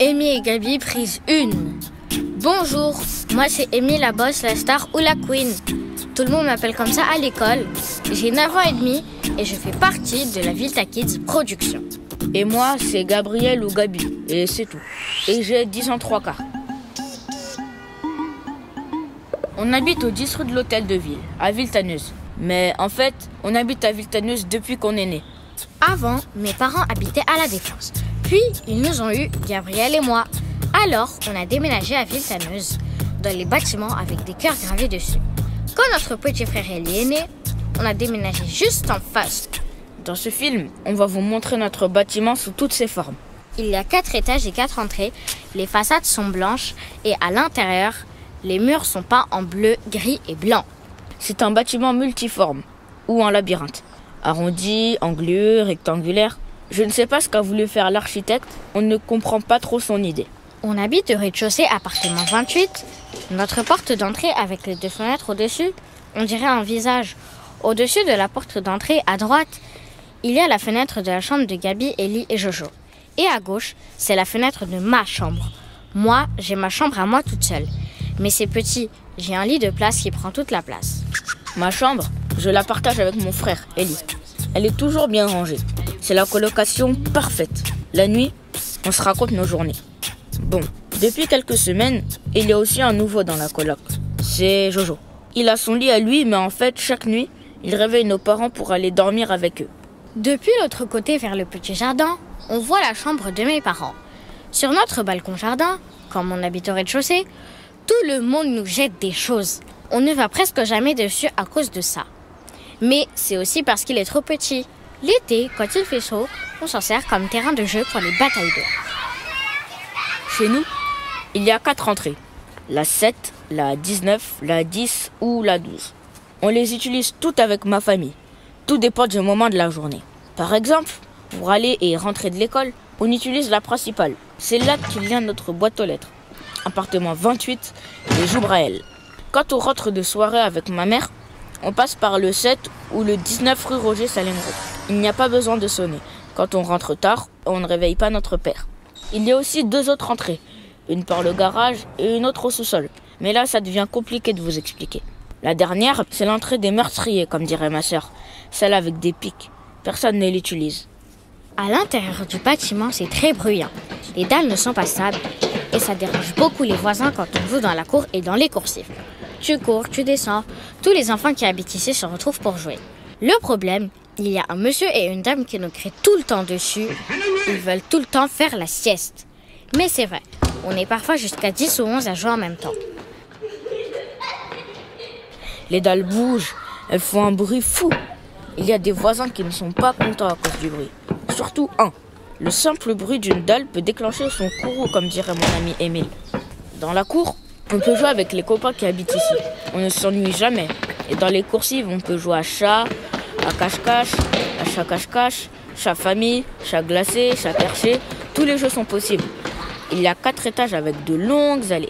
Amy et Gabi, prise 1. Bonjour, moi c'est Amy, la boss, la star ou la queen. Tout le monde m'appelle comme ça à l'école. J'ai 9 ans et demi et je fais partie de la Vilta Kids Production. Et moi, c'est Gabriel ou Gabi, et c'est tout. Et j'ai 10 ans 3 quarts. On habite au 10 rue de l'Hôtel de Ville, à Villetaneuse. Mais en fait, on habite à Villetaneuse depuis qu'on est né. Avant, mes parents habitaient à La Défense. Puis, ils nous ont eu, Gabriel et moi. Alors, on a déménagé à Villetaneuse, dans les bâtiments avec des cœurs gravés dessus. Quand notre petit frère Ellie est né, on a déménagé juste en face. Dans ce film, on va vous montrer notre bâtiment sous toutes ses formes. Il y a 4 étages et 4 entrées. Les façades sont blanches et à l'intérieur, les murs sont peints en bleu, gris et blanc. C'est un bâtiment multiforme ou un labyrinthe. Arrondi, anguleux, rectangulaire. Je ne sais pas ce qu'a voulu faire l'architecte. On ne comprend pas trop son idée. On habite au rez-de-chaussée, appartement 28. Notre porte d'entrée avec les 2 fenêtres au-dessus, on dirait un visage. Au-dessus de la porte d'entrée, à droite, il y a la fenêtre de la chambre de Gabi, Ellie et Jojo. Et à gauche, c'est la fenêtre de ma chambre. Moi, j'ai ma chambre à moi toute seule. Mais c'est petit, j'ai un lit de place qui prend toute la place. Ma chambre, je la partage avec mon frère, Ellie. Elle est toujours bien rangée. C'est la colocation parfaite. La nuit, on se raconte nos journées. Bon, depuis quelques semaines, il y a aussi un nouveau dans la coloc. C'est Jojo. Il a son lit à lui, mais en fait, chaque nuit, il réveille nos parents pour aller dormir avec eux. Depuis l'autre côté, vers le petit jardin, on voit la chambre de mes parents. Sur notre balcon jardin, comme on habite au rez-de-chaussée, tout le monde nous jette des choses. On ne va presque jamais dessus à cause de ça. Mais c'est aussi parce qu'il est trop petit. L'été, quand il fait chaud, on s'en sert comme terrain de jeu pour les batailles d'eau. Chez nous, il y a 4 entrées. La 7, la 19, la 10 ou la 12. On les utilise toutes avec ma famille. Tout dépend du moment de la journée. Par exemple, pour aller et rentrer de l'école, on utilise la principale. C'est là qu'il y a notre boîte aux lettres. Appartement 28, les Joubraël. Quand on rentre de soirée avec ma mère, on passe par le 7 ou le 19 rue Roger Salemro. Il n'y a pas besoin de sonner. Quand on rentre tard, on ne réveille pas notre père. Il y a aussi 2 autres entrées. Une par le garage et une autre au sous-sol. Mais là, ça devient compliqué de vous expliquer. La dernière, c'est l'entrée des meurtriers, comme dirait ma sœur. Celle avec des pics. Personne ne l'utilise. À l'intérieur du bâtiment, c'est très bruyant. Les dalles ne sont pas stables et ça dérange beaucoup les voisins quand on joue dans la cour et dans les coursives. Tu cours, tu descends. Tous les enfants qui habitent ici se retrouvent pour jouer. Le problème, il y a un monsieur et une dame qui nous crient tout le temps dessus. Ils veulent tout le temps faire la sieste. Mais c'est vrai, on est parfois jusqu'à 10 ou 11 à jouer en même temps. Les dalles bougent, elles font un bruit fou. Il y a des voisins qui ne sont pas contents à cause du bruit. Surtout un. Le simple bruit d'une dalle peut déclencher son courroux, comme dirait mon ami Émile. Dans la cour, on peut jouer avec les copains qui habitent ici. On ne s'ennuie jamais. Et dans les coursives, on peut jouer à chat, à cache-cache, à chat cache-cache, chat famille, chat glacé, chat perché. Tous les jeux sont possibles. Il y a 4 étages avec de longues allées.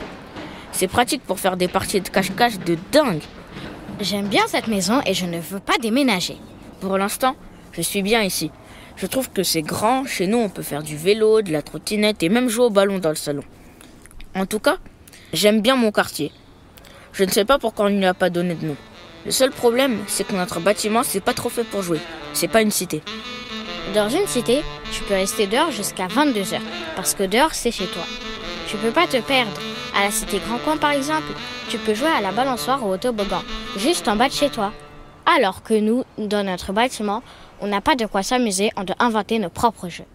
C'est pratique pour faire des parties de cache-cache de dingue. J'aime bien cette maison et je ne veux pas déménager. Pour l'instant, je suis bien ici. Je trouve que c'est grand. Chez nous, on peut faire du vélo, de la trottinette et même jouer au ballon dans le salon. En tout cas, j'aime bien mon quartier. Je ne sais pas pourquoi on ne lui a pas donné de nom. Le seul problème, c'est que notre bâtiment, c'est pas trop fait pour jouer. C'est pas une cité. Dans une cité, tu peux rester dehors jusqu'à 22h, parce que dehors, c'est chez toi. Tu peux pas te perdre. À la cité Grand Coin, par exemple, tu peux jouer à la balançoire ou au toboggan, juste en bas de chez toi. Alors que nous, dans notre bâtiment, on n'a pas de quoi s'amuser, on doit inventer nos propres jeux.